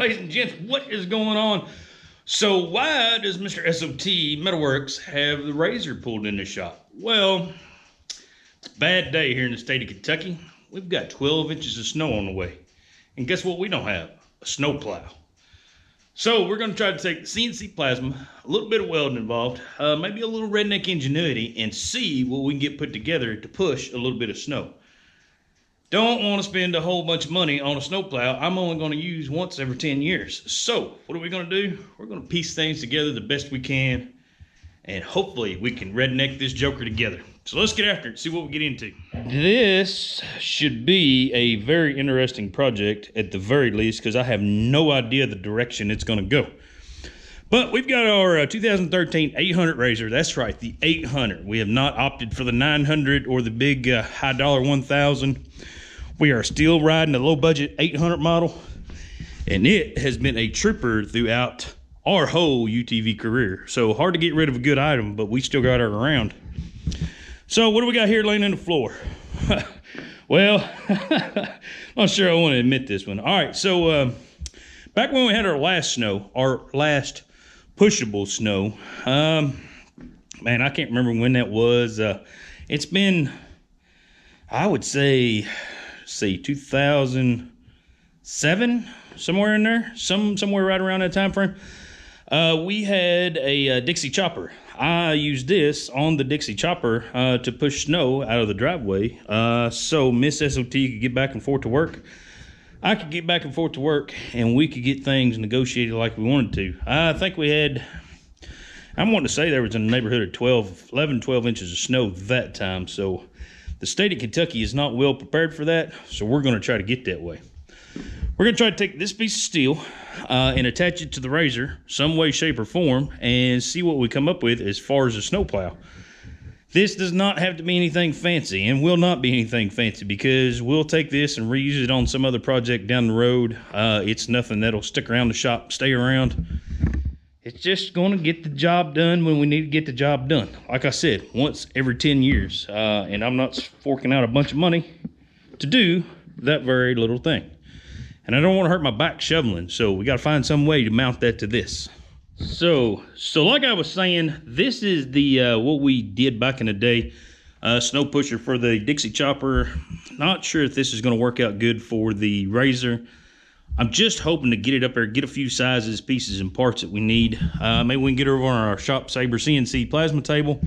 ladies and gents, what is going on? So why does Mr. S.O.T. Metalworks have the razor pulled in the shop? Well, it's a bad day here in the state of Kentucky. We've got 12 inches of snow on the way. And guess what we don't have? A snowplow. So we're going to try to take the CNC plasma, a little bit of welding involved, maybe a little redneck ingenuity, and see what we can get put together to push a little bit of snow. Don't want to spend a whole bunch of money on a snowplow. I'm only going to use once every 10 years. So what are we going to do? We're going to piece things together the best we can, and hopefully we can redneck this joker together. So let's get after it, see what we get into. This should be a very interesting project at the very least, because I have no idea the direction it's going to go. But we've got our 2013 800 razor. That's right, the 800. We have not opted for the 900 or the big high dollar 1000. We are still riding the low budget 800 model, and it has been a trooper throughout our whole UTV career. So hard to get rid of a good item, but we still got it around. So what do we got here laying on the floor? Well, not sure I want to admit this one. All right, so back when we had our last snow, our last pushable snow, man, I can't remember when that was. It's been, I would say 2007, somewhere in there, somewhere right around that time frame. We had a Dixie chopper. I used this on the Dixie chopper to push snow out of the driveway, so Miss S.O.T. could get back and forth to work. I could get back and forth to work, and we could get things negotiated like we wanted to. I think we had, I'm wanting to say there was in the neighborhood of 11, 12 inches of snow that time. So the state of Kentucky is not well prepared for that. So we're going to try to get that way. We're going to try to take this piece of steel and attach it to the razor some way, shape, or form, and see what we come up with as far as a snowplow. This does not have to be anything fancy, and will not be anything fancy, because we'll take this and reuse it on some other project down the road. It's nothing that'll stick around the shop, stay around. It's just going to get the job done when we need to get the job done. Like I said, once every 10 years. And I'm not forking out a bunch of money to do that very little thing. And I don't want to hurt my back shoveling, so we got to find some way to mount that to this. So like I was saying, this is the what we did back in the day, snow pusher for the Dixie chopper. Not sure if this is going to work out good for the razor. I'm just hoping to get it up there, get a few sizes, pieces, and parts that we need. Maybe we can get over on our Shop Saber CNC plasma table,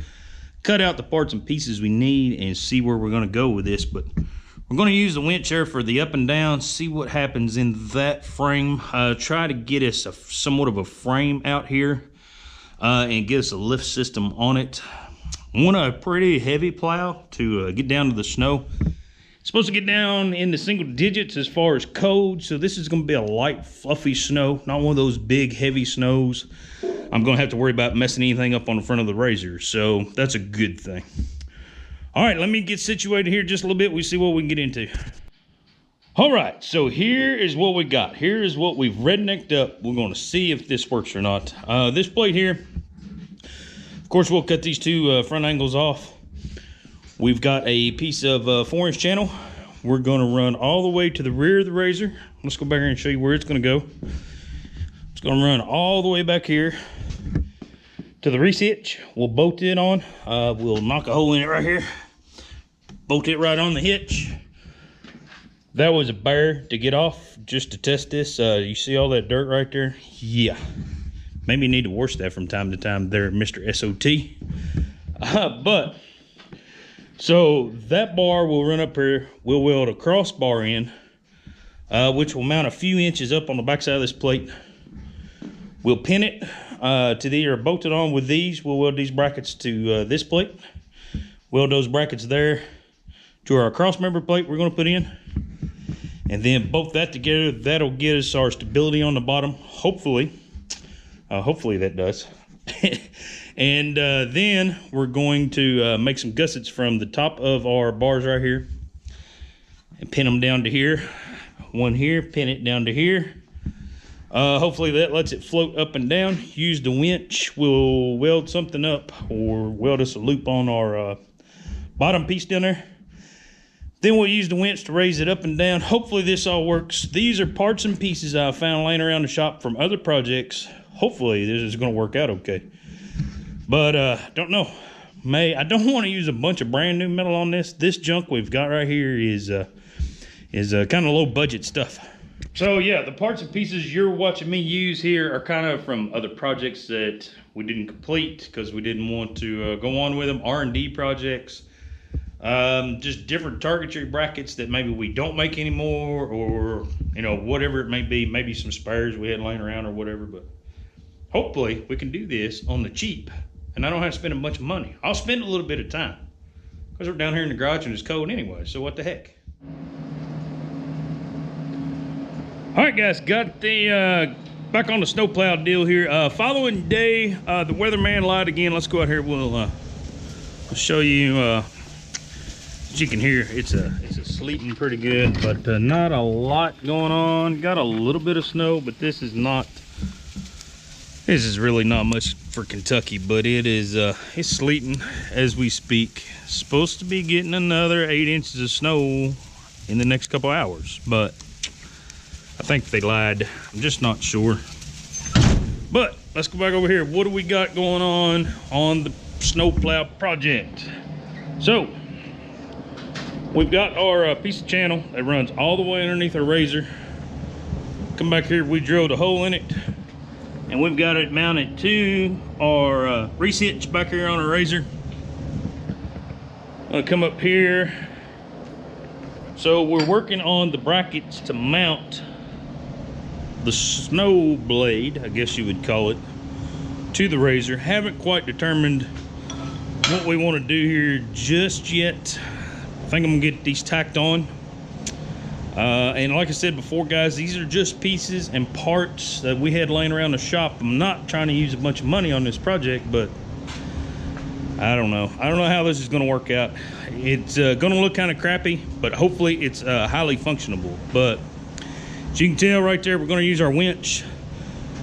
cut out the parts and pieces we need, and see where we're going to go with this. But we're going to use the winch here for the up and down, see what happens in that frame. Try to get us somewhat of a frame out here and get us a lift system on it. Want a pretty heavy plow to get down to the snow. It's supposed to get down in the single digits as far as code, so this is going to be a light, fluffy snow, not one of those big, heavy snows. I'm going to have to worry about messing anything up on the front of the razor, so that's a good thing. All right, let me get situated here just a little bit. We see what we can get into. All right, so here is what we got. Here is what we've rednecked up. We're going to see if this works or not. This plate here, of course, we'll cut these two front angles off. We've got a piece of 4-inch channel. We're going to run all the way to the rear of the razor. Let's go back here and show you where it's going to go. It's going to run all the way back here to the reese hitch. We'll bolt it on. We'll knock a hole in it right here. Bolt it right on the hitch. That was a bear to get off just to test this. You see all that dirt right there? Yeah. Maybe you need to wash that from time to time there, Mr. S.O.T. But so that bar will run up here. We'll weld a crossbar in, which will mount a few inches up on the backside of this plate. We'll pin it to the, or bolt it on with these. We'll weld these brackets to this plate. Weld those brackets there to our cross member plate we're going to put in. And then bolt that together. That'll get us our stability on the bottom. Hopefully. Hopefully that does. And then we're going to make some gussets from the top of our bars right here and pin them down to here. One here, pin it down to here. Hopefully that lets it float up and down. Use the winch. We'll weld something up or weld us a loop on our bottom piece down there. Then we'll use the winch to raise it up and down. Hopefully this all works. These are parts and pieces I found laying around the shop from other projects. Hopefully this is going to work out okay. But don't know. I don't want to use a bunch of brand new metal on this. This junk we've got right here is kind of low budget stuff. So yeah, the parts and pieces you're watching me use here are kind of from other projects that we didn't complete because we didn't want to go on with them. R&D projects, just different targetry brackets that maybe we don't make anymore, or you know, whatever it may be. Maybe some spares we had laying around or whatever. But hopefully we can do this on the cheap, and I don't have to spend a bunch of money. I'll spend a little bit of time because we're down here in the garage and it's cold anyway. So what the heck? All right, guys, got the back on the snowplow deal here. Following day, the weatherman lied again. Let's go out here. We'll show you. As you can hear, it's sleeting pretty good, but not a lot going on. Got a little bit of snow, but this is really not much for Kentucky. But it is it's sleeting as we speak. Supposed to be getting another 8 inches of snow in the next couple hours, but I think they lied. I'm just not sure. But let's go back over here. What do we got going on the snowplow project? So we've got our piece of channel that runs all the way underneath our razor. Come back here, we drilled a hole in it, and we've got it mounted to our grease hitch back here on our razor. I'll come up here. So we're working on the brackets to mount the snow blade, I guess you would call it, to the razor. Haven't quite determined what we want to do here just yet. I think I'm gonna get these tacked on. And like I said before, guys, these are just pieces and parts that we had laying around the shop. I'm not trying to use a bunch of money on this project, but I don't know how this is gonna work out. It's gonna look kind of crappy, but hopefully it's highly functionable. But as you can tell right there, we're going to use our winch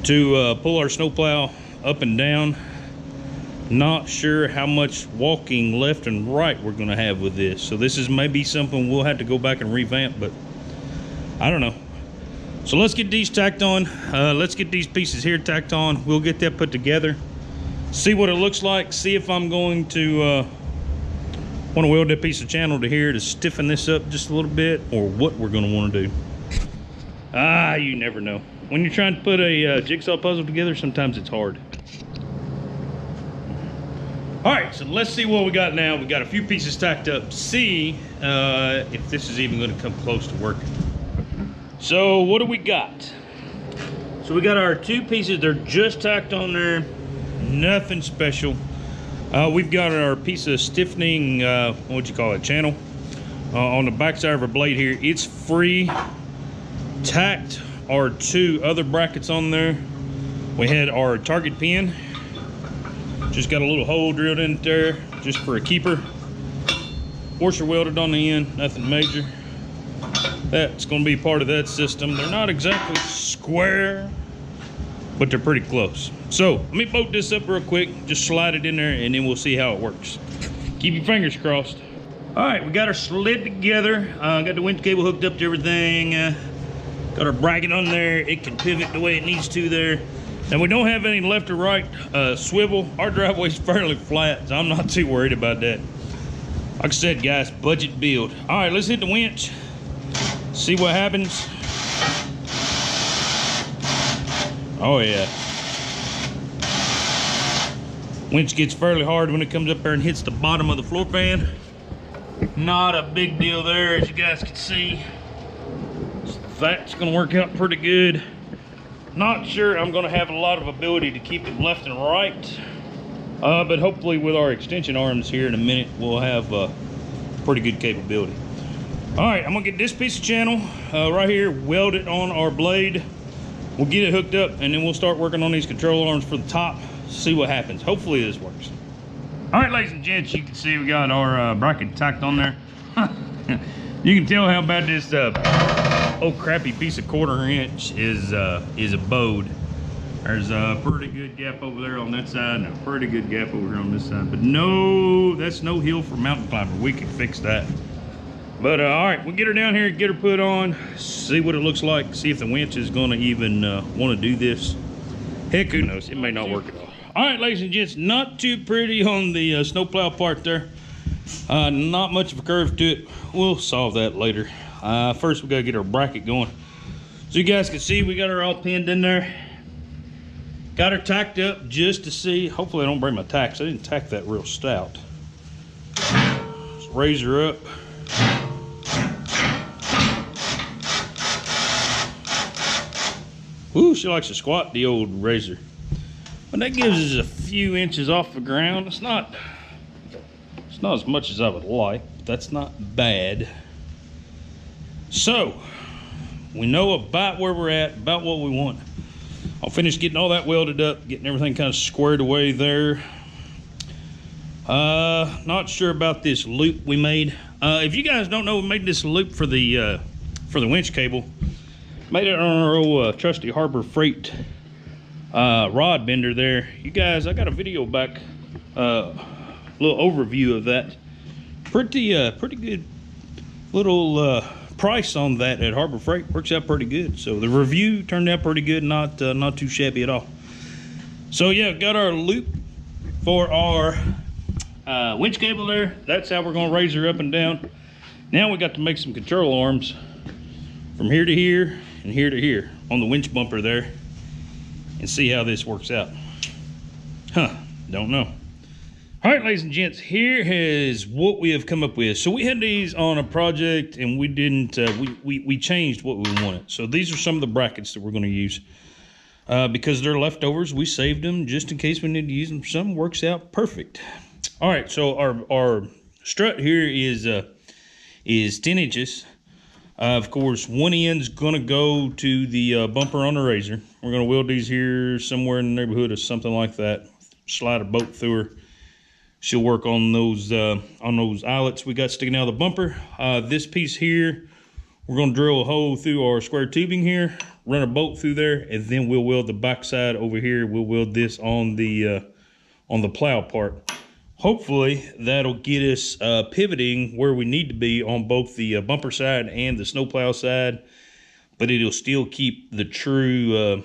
to pull our snowplow up and down. Not sure how much walking left and right we're going to have with this. So this is maybe something we'll have to go back and revamp, but I don't know. So let's get these tacked on. Let's get these pieces here tacked on. We'll get that put together. See what it looks like. See if I'm going to want to weld that piece of channel to here to stiffen this up just a little bit, or what we're going to want to do. You never know. When you're trying to put a jigsaw puzzle together, sometimes it's hard. All right, so let's see what we got now. We got a few pieces stacked up. See if this is even going to come close to working. So what do we got? So we got our two pieces. They're just tacked on there. Nothing special. We've got our piece of stiffening, what'd you call it, channel, on the back side of our blade here. It's free. Tacked our two other brackets on there. We had our target pin, just got a little hole drilled in there just for a keeper. Washer welded on the end, nothing major. That's going to be part of that system. They're not exactly square, but they're pretty close. So let me bolt this up real quick, just slide it in there, and then we'll see how it works. Keep your fingers crossed. All right, we got our sled together. Got the winch cable hooked up to everything. Got our bracket on there. It can pivot the way it needs to there. And we don't have any left or right swivel. Our driveway's fairly flat, so I'm not too worried about that. Like I said, guys, budget build. All right, let's hit the winch. See what happens. Oh yeah. Winch gets fairly hard when it comes up there and hits the bottom of the floor fan. Not a big deal there, as you guys can see. That's gonna work out pretty good. Not sure I'm gonna have a lot of ability to keep it left and right, but hopefully with our extension arms here in a minute, we'll have pretty good capability. All right, I'm gonna get this piece of channel right here, weld it on our blade. We'll get it hooked up, and then we'll start working on these control arms for the top, see what happens. Hopefully this works. All right, ladies and gents, you can see we got our bracket tacked on there. You can tell how bad this old crappy piece of 1/4 inch is bowed. There's a pretty good gap over there on that side and a pretty good gap over here on this side. But no, that's no hill for mountain climber. We can fix that. But all right, we'll get her down here, get her put on, see what it looks like, see if the winch is gonna even wanna do this. Heck, who knows, it may not work at all. All right, ladies and gents, not too pretty on the snowplow part there. Not much of a curve to it. We'll solve that later. First, we gotta get our bracket going. So you guys can see, we got her all pinned in there. Got her tacked up just to see. Hopefully I don't break my tacks. I didn't tack that real stout. Let's raise her up. Ooh, she likes to squat, the old razor. But that gives us a few inches off the ground. It's not as much as I would like, but that's not bad. So, we know about where we're at, about what we want. I'll finish getting all that welded up, getting everything kind of squared away there. Not sure about this loop we made. If you guys don't know, we made this loop for the winch cable. Made it on our old trusty Harbor Freight rod bender there. You guys, I got a video back, little overview of that. Pretty good little price on that at Harbor Freight. Works out pretty good. So the review turned out pretty good, not too shabby at all. So yeah, got our loop for our winch cable there. That's how we're gonna raise her up and down. Now we got to make some control arms from here to here and here to here on the winch bumper there and see how this works out. Don't know. All right, ladies and gents, here is what we have come up with. So we had these on a project and we didn't, we changed what we wanted. So these are some of the brackets that we're gonna use. Because they're leftovers, we saved them just in case we need to use them for something. Works out perfect. All right, so our strut here is 10 inches. Of course, one end's gonna go to the bumper on the razor. We're gonna weld these here somewhere in the neighborhood of something like that. Slide a bolt through her. She'll work on those eyelets we got sticking out of the bumper. This piece here, we're gonna drill a hole through our square tubing here, run a bolt through there, and then we'll weld the back side over here. We'll weld this on the plow part. Hopefully that'll get us pivoting where we need to be on both the bumper side and the snowplow side, but it'll still keep the true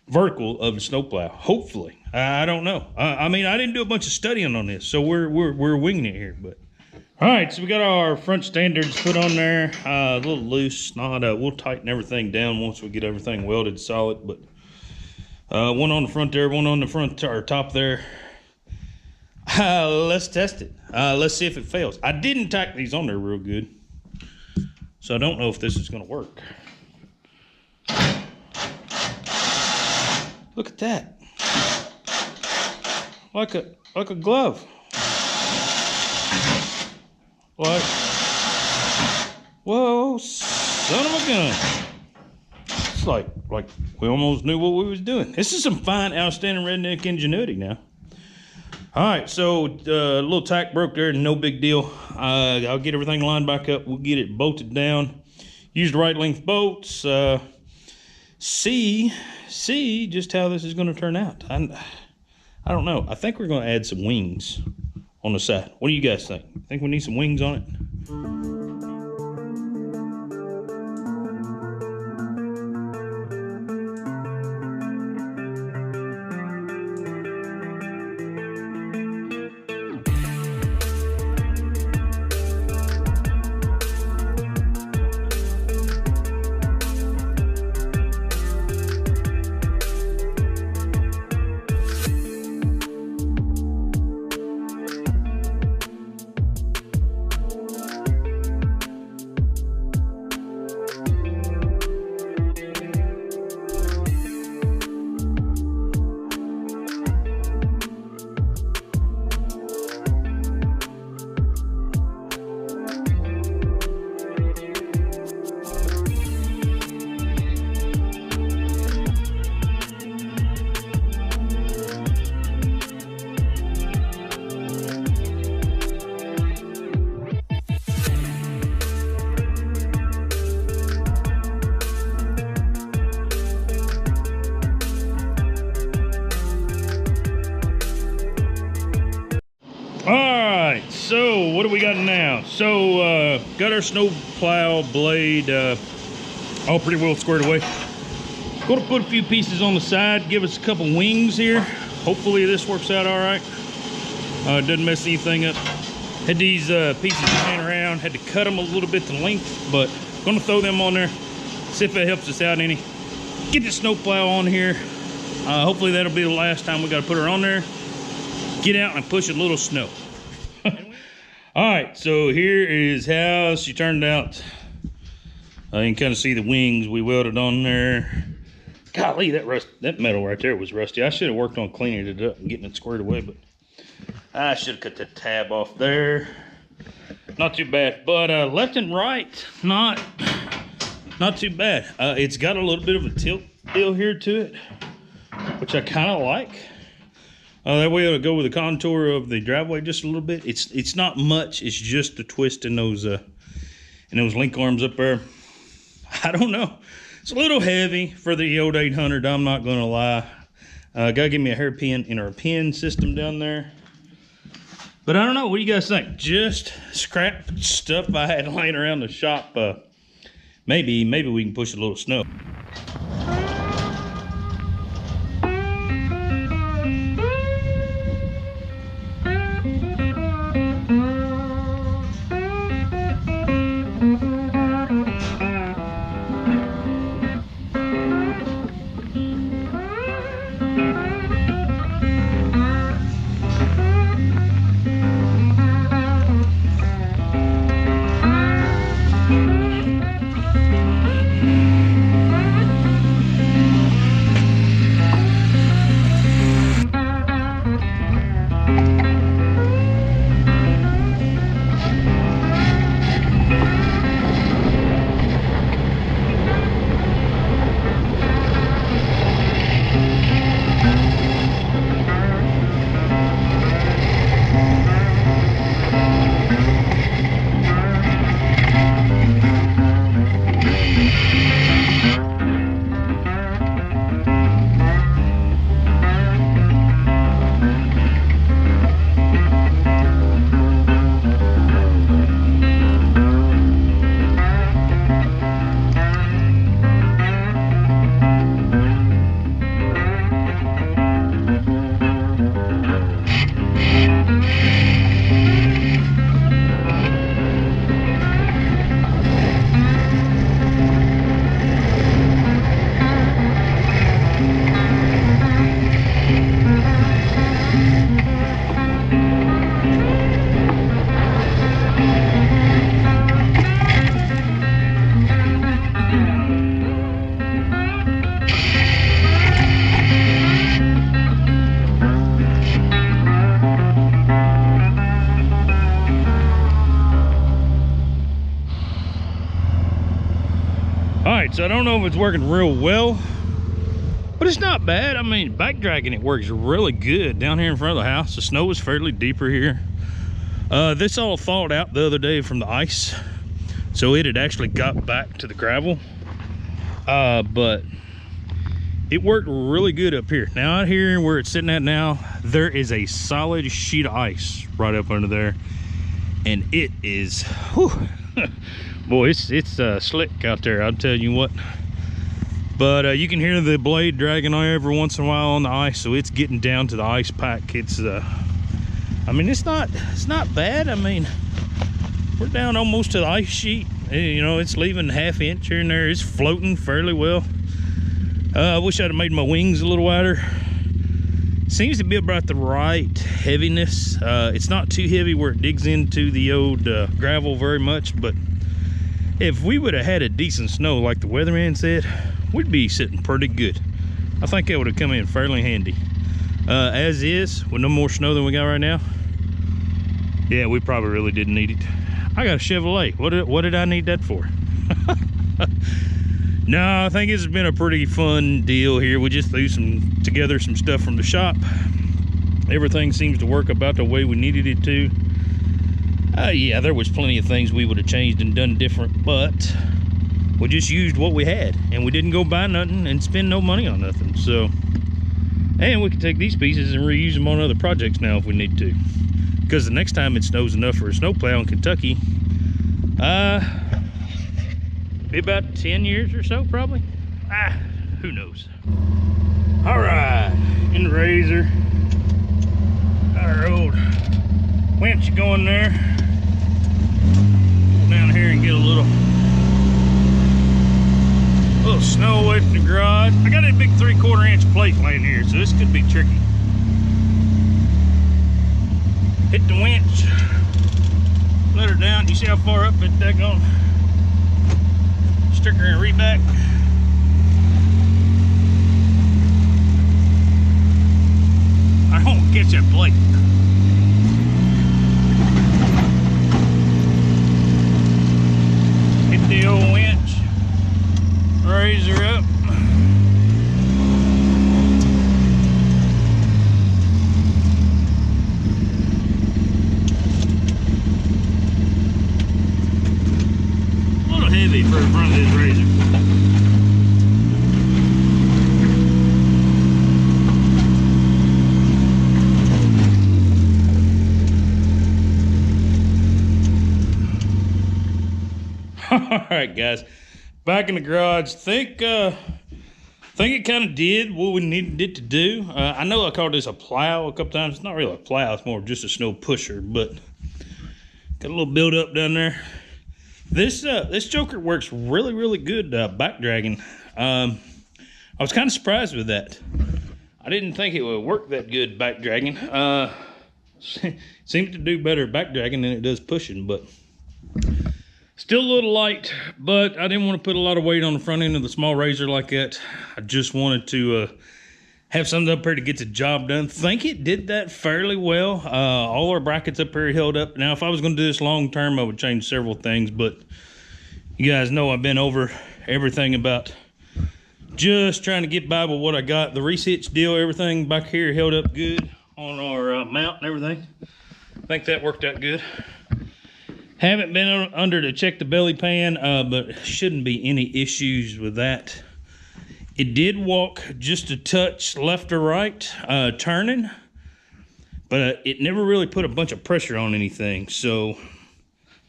vertical of the snowplow. Hopefully, I don't know. I mean, I didn't do a bunch of studying on this, so we're winging it here. But all right, so we got our front standards put on there, a little loose. Not we'll tighten everything down once we get everything welded solid. But one on the front there, one on the front or top there. Let's test it. Let's see if it fails. I didn't tack these on there real good, so I don't know if this is gonna work. Look at that. Like a glove. Like, whoa, son of a gun. It's like we almost knew what we was doing. This is some fine, outstanding redneck ingenuity now. All right, so a little tack broke there, no big deal. I'll get everything lined back up. We'll get it bolted down. Use the right length bolts. See just how this is going to turn out. I don't know. I think we're going to add some wings on the side. What do you guys think? Think we need some wings on it? right, so what do we got now? So got our snow plow blade all pretty well squared away. Going to put a few pieces on the side, give us a couple wings here. Hopefully this works out all right. Doesn't mess anything up. Had these pieces laying around, had to cut them a little bit to length, but gonna throw them on there, see if it helps us out any. Get the snow plow on here. Hopefully that'll be the last time we gotta put her on there. Get out and push a little snow. All right, so here is how she turned out. You can kind of see the wings we welded on there. Golly, that metal right there was rusty. I should have worked on cleaning it up and getting it squared away, but I should have cut that tab off there. Not too bad, but left and right, not too bad. It's got a little bit of a tilt deal here to it, which I kind of like. That way it'll go with the contour of the driveway just a little bit. It's not much. It's just the twist in those link arms up there. I don't know. It's a little heavy for the old 800. I'm not gonna lie. Gotta give me a hairpin in our pin system down there. But I don't know. What do you guys think? Just scrap stuff I had laying around the shop. Maybe we can push a little snow. So I don't know if it's working real well, but it's not bad. I mean, back dragging it works really good down here in front of the house. The snow is fairly deeper here. This all thawed out the other day from the ice, so it had actually got back to the gravel. But it worked really good up here. Now out here where it's sitting at now, there is a solid sheet of ice right up under there, and it is, whew, boy, it's slick out there, I'll tell you what. But you can hear the blade dragging every once in a while on the ice, so it's getting down to the ice pack. It's I mean, it's not bad. I mean, we're down almost to the ice sheet. You know, it's leaving half inch here and there. It's floating fairly well. I wish I'd have made my wings a little wider. Seems to be about the right heaviness. It's not too heavy where it digs into the old gravel very much, but if we would have had a decent snow like the weatherman said, we'd be sitting pretty good. I think that would have come in fairly handy. As is, with no more snow than we got right now, yeah, we probably really didn't need it. I got a Chevrolet. What did I need that for? No, I think it's been a pretty fun deal here. We just threw together some stuff from the shop. Everything seems to work about the way we needed it to. Yeah, there was plenty of things we would have changed and done different, but we just used what we had, and we didn't go buy nothing and spend no money on nothing. So, and we can take these pieces and reuse them on other projects now if we need to. because the next time it snows enough for a snowplow in Kentucky, be about 10 years or so probably. Who knows. All right, in the razor, our old winch going there. Pull down here and get a little snow away from the garage. I got a big 3/4 inch plate laying here, so this could be tricky. Hit the winch, let her down. You see how far up it daggone sticker and reback. I won't catch that plate. Hit the old winch, raise her up. A little heavy for the front of this razor. All right, guys, back in the garage. Think it kind of did what we needed it to do. I know I called this a plow a couple times. It's not really a plow, it's more of just a snow pusher, but got a little build up down there. This joker works really good back dragging. I was kind of surprised with that. I didn't think it would work that good back dragging. Seems to do better back dragging than it does pushing, but still a little light. But I didn't want to put a lot of weight on the front end of the small razor like that. I just wanted to have something up here to get the job done. Think it did that fairly well. All our brackets up here held up. Now, if I was going to do this long term, I would change several things, but you guys know I've been over everything about just trying to get by with what I got. The reach deal, everything back here held up good on our mount and everything. I think that worked out good. Haven't been under to check the belly pan, but shouldn't be any issues with that. It did walk just a touch left or right, turning, but it never really put a bunch of pressure on anything. So,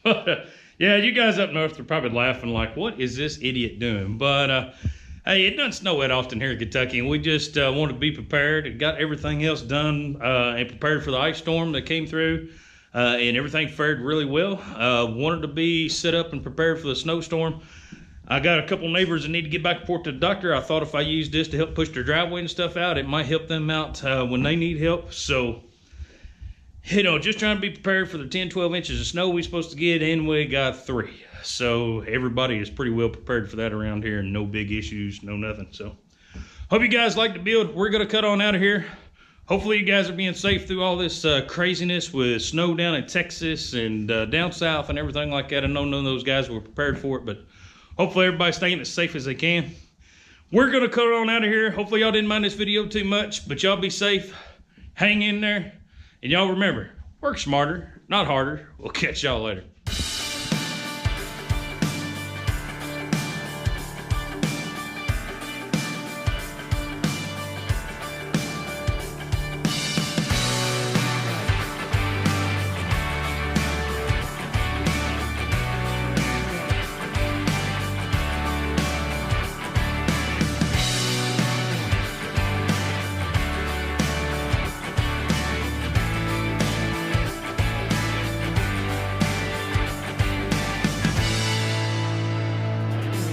yeah, you guys up north are probably laughing like, what is this idiot doing? But, hey, it doesn't snow that often here in Kentucky, and we just wanted to be prepared and got everything else done and prepared for the ice storm that came through. And everything fared really well. Wanted to be set up and prepared for the snowstorm. I got a couple neighbors that need to get back and forth to the doctor. I thought if I used this to help push their driveway and stuff out, it might help them out when they need help. So, you know, just trying to be prepared for the 10-12 inches of snow we're supposed to get, and we got 3. So everybody is pretty well prepared for that around here, and no big issues, no nothing. So hope you guys like the build. We're going to cut on out of here. Hopefully you guys are being safe through all this craziness with snow down in Texas and down south and everything like that. I know none of those guys were prepared for it, but hopefully everybody's staying as safe as they can. We're going to cut on out of here. Hopefully y'all didn't mind this video too much, but y'all be safe. Hang in there. And y'all remember, work smarter, not harder. We'll catch y'all later.